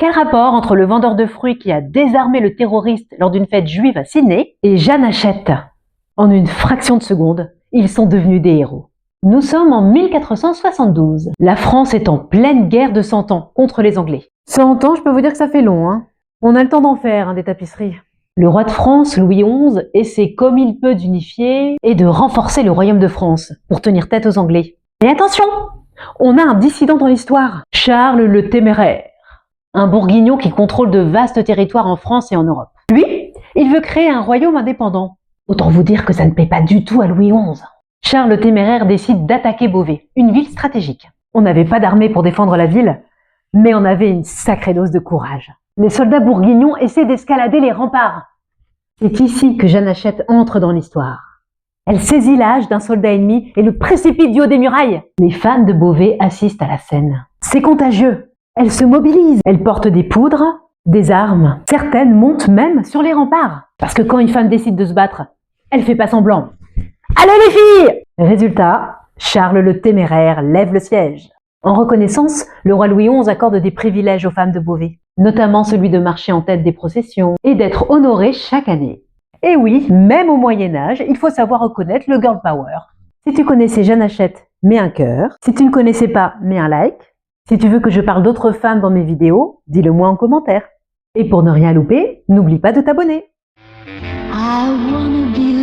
Quel rapport entre le vendeur de fruits qui a désarmé le terroriste lors d'une fête juive à Sydney et Jeanne Hachette? En une fraction de seconde, ils sont devenus des héros. Nous sommes en 1472. La France est en pleine guerre de 100 ans contre les Anglais. 100 ans, je peux vous dire que ça fait long, hein. On a le temps d'en faire, des tapisseries. Le roi de France, Louis XI, essaie comme il peut d'unifier et de renforcer le royaume de France pour tenir tête aux Anglais. Mais attention, on a un dissident dans l'histoire, Charles le Téméraire, un bourguignon qui contrôle de vastes territoires en France et en Europe. Lui, il veut créer un royaume indépendant. Autant vous dire que ça ne plaît pas du tout à Louis XI. Charles le Téméraire décide d'attaquer Beauvais, une ville stratégique. On n'avait pas d'armée pour défendre la ville, mais on avait une sacrée dose de courage. Les soldats bourguignons essaient d'escalader les remparts. C'est ici que Jeanne Hachette entre dans l'histoire. Elle saisit la hache d'un soldat ennemi et le précipite du haut des murailles. Les femmes de Beauvais assistent à la scène. C'est contagieux. Elles se mobilisent. Elles portent des poudres, des armes. Certaines montent même sur les remparts. Parce que quand une femme décide de se battre, elle fait pas semblant. Allez les filles! Résultat, Charles le Téméraire lève le siège. En reconnaissance, le roi Louis XI accorde des privilèges aux femmes de Beauvais, notamment celui de marcher en tête des processions et d'être honorées chaque année. Et oui, même au Moyen-Âge, il faut savoir reconnaître le girl power. Si tu connaissais Jeanne Hachette, mets un cœur. Si tu ne connaissais pas, mets un like. Si tu veux que je parle d'autres femmes dans mes vidéos, dis-le moi en commentaire. Et pour ne rien louper, n'oublie pas de t'abonner. I wanna be